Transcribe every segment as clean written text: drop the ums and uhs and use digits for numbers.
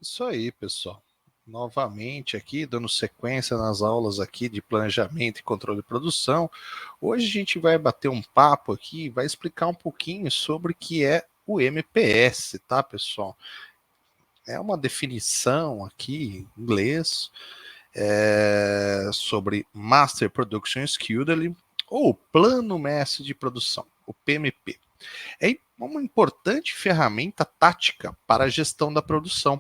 Isso aí, pessoal. Novamente aqui, dando sequência nas aulas aqui de planejamento e controle de produção. Hoje a gente vai bater um papo aqui, vai explicar um pouquinho sobre o que é o MPS, tá, pessoal? É uma definição aqui em inglês sobre Master Production Schedule, ou Plano Mestre de Produção, o PMP. É uma importante ferramenta tática para a gestão da produção.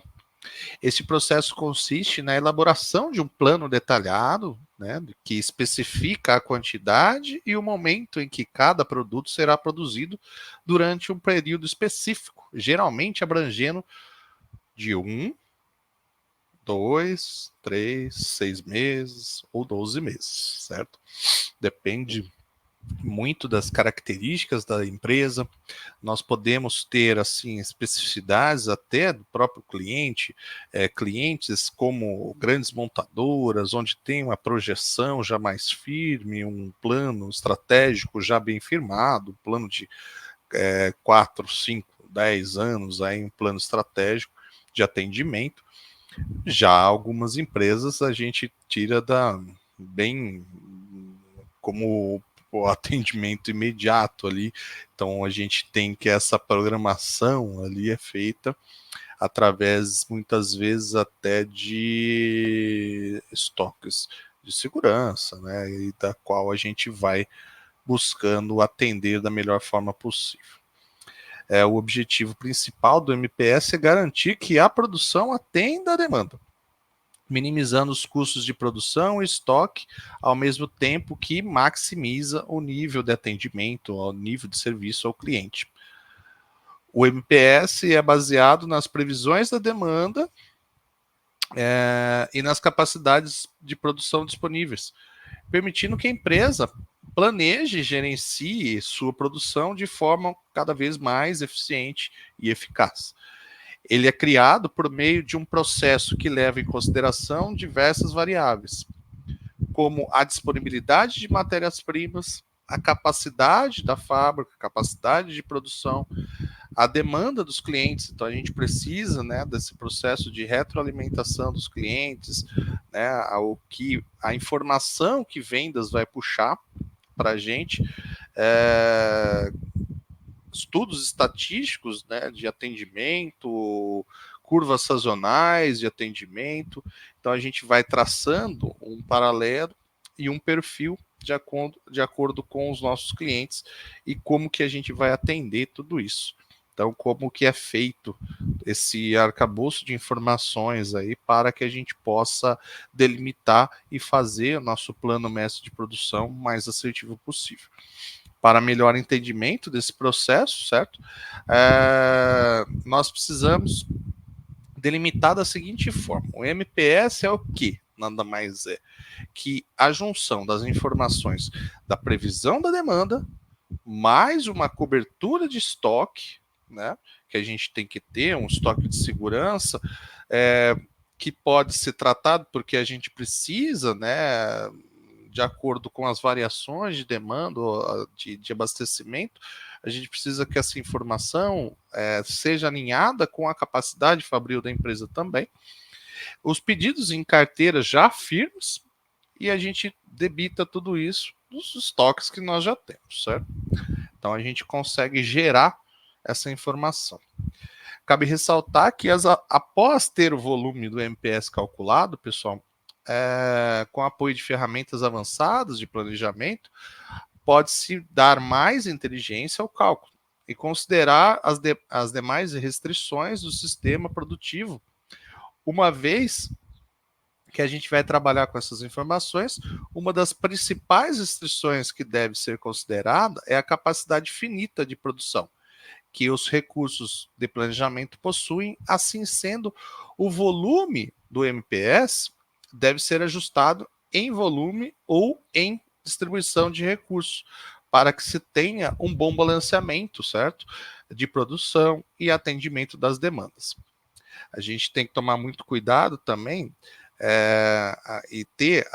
Esse processo consiste na elaboração de um plano detalhado, né, que especifica a quantidade e o momento em que cada produto será produzido durante um período específico, geralmente abrangendo de 2, 3, 6 meses ou 12 meses, certo? Depende muito das características da empresa. Nós podemos ter assim especificidades até do próprio cliente, clientes como grandes montadoras, onde tem uma projeção já mais firme, um plano estratégico já bem firmado, um plano de 4, 5, 10 anos, aí um plano estratégico de atendimento. Já algumas empresas a gente tira da bem como o atendimento imediato ali. Então a gente tem que essa programação ali é feita através muitas vezes até de estoques de segurança, né, e da qual a gente vai buscando atender da melhor forma possível. O objetivo principal do MPS é garantir que a produção atenda a demanda, minimizando os custos de produção e estoque, ao mesmo tempo que maximiza o nível de atendimento, o nível de serviço ao cliente. O MPS é baseado nas previsões da demanda e nas capacidades de produção disponíveis, permitindo que a empresa planeje e gerencie sua produção de forma cada vez mais eficiente e eficaz. Ele é criado por meio de um processo que leva em consideração diversas variáveis, como a disponibilidade de matérias-primas, a capacidade da fábrica, a capacidade de produção, a demanda dos clientes. Então a gente precisa, né, desse processo de retroalimentação dos clientes, né, a informação que vendas vai puxar para a gente, estudos estatísticos, né, de atendimento, curvas sazonais de atendimento. Então a gente vai traçando um paralelo e um perfil de acordo com os nossos clientes e como que a gente vai atender tudo isso. Então, como que é feito esse arcabouço de informações aí para que a gente possa delimitar e fazer o nosso plano mestre de produção mais assertivo possível. Para melhor entendimento desse processo, certo? Nós precisamos delimitar da seguinte forma: o MPS é o que? Nada mais é que a junção das informações da previsão da demanda, mais uma cobertura de estoque, né? Que a gente tem que ter, um estoque de segurança, que pode ser tratado porque a gente precisa, né? De acordo com as variações de demanda, de abastecimento, a gente precisa que essa informação seja alinhada com a capacidade fabril da empresa também. Os pedidos em carteira já firmes, e a gente debita tudo isso dos estoques que nós já temos, certo? Então a gente consegue gerar essa informação. Cabe ressaltar que após ter o volume do MPS calculado, pessoal, com apoio de ferramentas avançadas de planejamento, pode-se dar mais inteligência ao cálculo e considerar as demais restrições do sistema produtivo, uma vez que a gente vai trabalhar com essas informações. Uma das principais restrições que deve ser considerada é a capacidade finita de produção que os recursos de planejamento possuem. Assim sendo, o volume do MPS deve ser ajustado em volume ou em distribuição de recursos, para que se tenha um bom balanceamento, certo? De produção e atendimento das demandas. A gente tem que tomar muito cuidado também e ter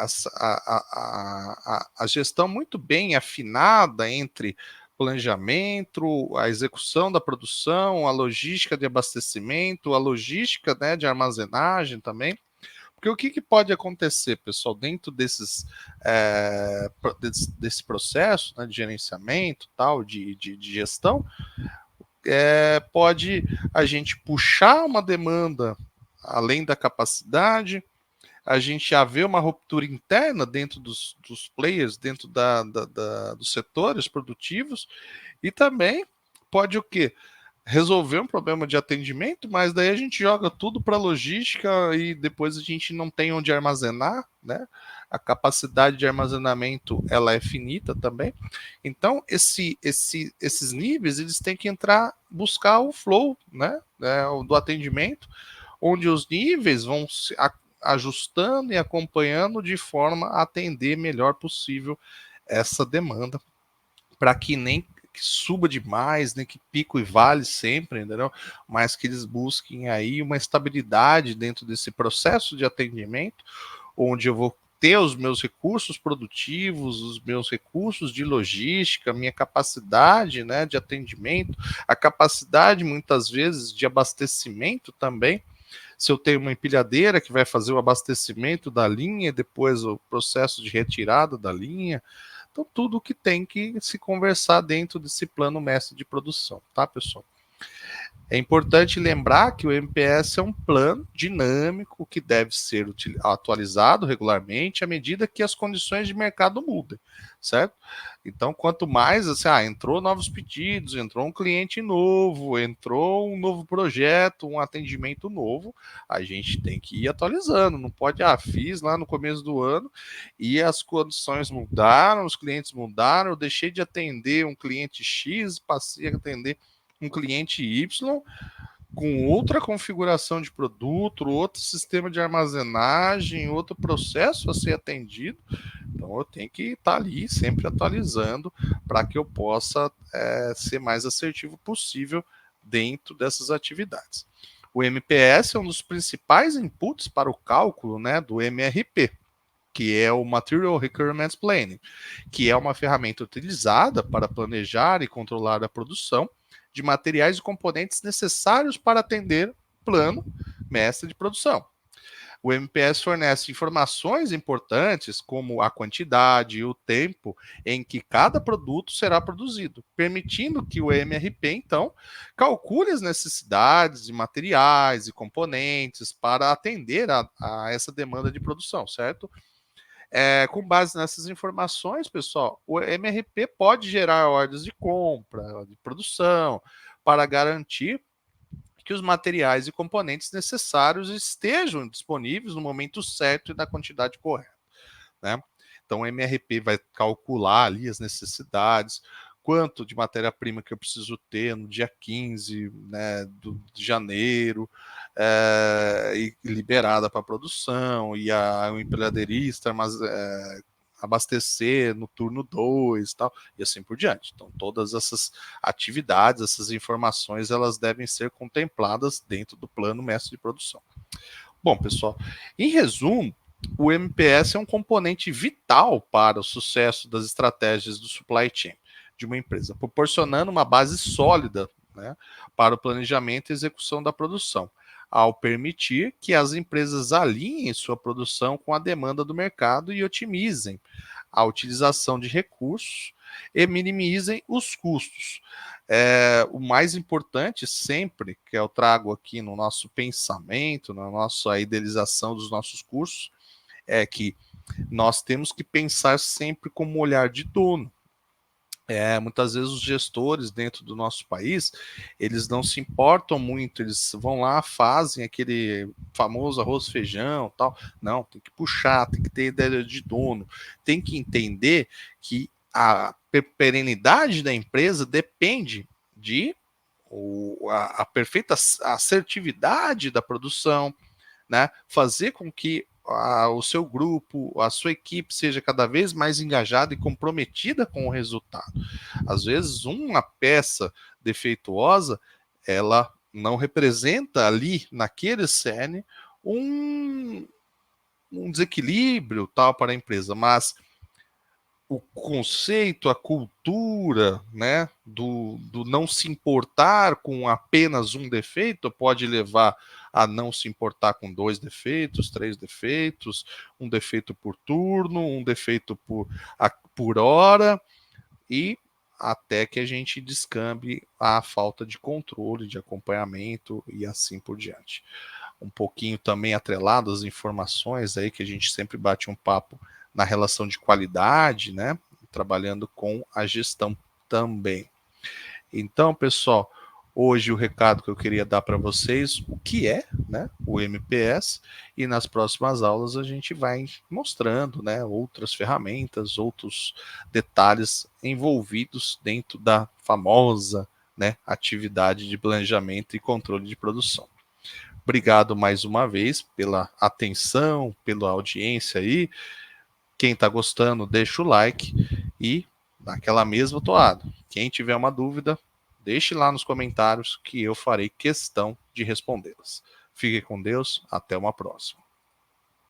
a gestão muito bem afinada entre planejamento, a execução da produção, a logística de abastecimento, a logística, né, de armazenagem também. Porque o que pode acontecer, pessoal, dentro desse processo, né, de gerenciamento, tal, de gestão, pode a gente puxar uma demanda além da capacidade, a gente haver uma ruptura interna dentro dos players, dentro dos setores produtivos, e também pode o quê? Resolver um problema de atendimento, mas daí a gente joga tudo para logística e depois a gente não tem onde armazenar, né? A capacidade de armazenamento ela é finita também. Então esses níveis eles têm que entrar, buscar o flow, né? Do atendimento, onde os níveis vão se ajustando e acompanhando de forma a atender melhor possível essa demanda, para que nem que suba demais, nem que pico e vale sempre, entendeu? Mas que eles busquem aí uma estabilidade dentro desse processo de atendimento, onde eu vou ter os meus recursos produtivos, os meus recursos de logística, minha capacidade, né, de atendimento, a capacidade muitas vezes de abastecimento também. Se eu tenho uma empilhadeira que vai fazer o abastecimento da linha, depois o processo de retirada da linha. Então, tudo que tem que se conversar dentro desse plano mestre de produção, tá, pessoal? É importante lembrar que o MPS é um plano dinâmico que deve ser atualizado regularmente à medida que as condições de mercado mudam, certo? Então, quanto mais, assim, entrou novos pedidos, entrou um cliente novo, entrou um novo projeto, um atendimento novo, a gente tem que ir atualizando. Não pode, fiz lá no começo do ano e as condições mudaram, os clientes mudaram, eu deixei de atender um cliente X, passei a atender um cliente Y com outra configuração de produto, outro sistema de armazenagem, outro processo a ser atendido. Então eu tenho que estar ali sempre atualizando para que eu possa ser mais assertivo possível dentro dessas atividades. O MPS é um dos principais inputs para o cálculo, né, do MRP, que é o Material Requirements Planning, que é uma ferramenta utilizada para planejar e controlar a produção de materiais e componentes necessários para atender plano mestre de produção. O MPS fornece informações importantes, como a quantidade e o tempo em que cada produto será produzido, permitindo que o MRP, então, calcule as necessidades de materiais e componentes para atender a essa demanda de produção, certo? Com base nessas informações, pessoal, o MRP pode gerar ordens de compra, de produção, para garantir que os materiais e componentes necessários estejam disponíveis no momento certo e na quantidade correta, né? Então, o MRP vai calcular ali as necessidades, quanto de matéria-prima que eu preciso ter no dia 15, né, de janeiro, e liberada para produção, e o empilhadeirista abastecer no turno 2 tal, e assim por diante. Então, todas essas atividades, essas informações, elas devem ser contempladas dentro do plano mestre de produção. Bom, pessoal, em resumo, o MPS é um componente vital para o sucesso das estratégias do supply chain de uma empresa, proporcionando uma base sólida, né, para o planejamento e execução da produção, ao permitir que as empresas alinhem sua produção com a demanda do mercado e otimizem a utilização de recursos e minimizem os custos. O mais importante sempre que eu trago aqui no nosso pensamento, na nossa idealização dos nossos cursos, é que nós temos que pensar sempre como um olhar de dono. Muitas vezes os gestores dentro do nosso país, eles não se importam muito, eles vão lá, fazem aquele famoso arroz, feijão, tal. Não, tem que puxar, tem que ter ideia de dono, tem que entender que a perenidade da empresa depende de a perfeita assertividade da produção, né? Fazer com que o seu grupo, a sua equipe seja cada vez mais engajada e comprometida com o resultado. Às vezes, uma peça defeituosa, ela não representa ali, naquele cerne, um desequilíbrio tal para a empresa, mas o conceito, a cultura, né, do não se importar com apenas um defeito pode levar a não se importar com 2 defeitos, 3 defeitos, um defeito por turno, um defeito por hora, e até que a gente descambe a falta de controle, de acompanhamento e assim por diante. Um pouquinho também atrelado às informações aí que a gente sempre bate um papo na relação de qualidade, né? Trabalhando com a gestão também. Então, pessoal, hoje o recado que eu queria dar para vocês, o que é, né, o MPS, e nas próximas aulas a gente vai mostrando, né, outras ferramentas, outros detalhes envolvidos dentro da famosa, né, atividade de planejamento e controle de produção. Obrigado mais uma vez pela atenção, pela audiência aí. Quem está gostando, deixa o like e naquela mesma toada. Quem tiver uma dúvida, deixe lá nos comentários que eu farei questão de respondê-las. Fique com Deus, até uma próxima.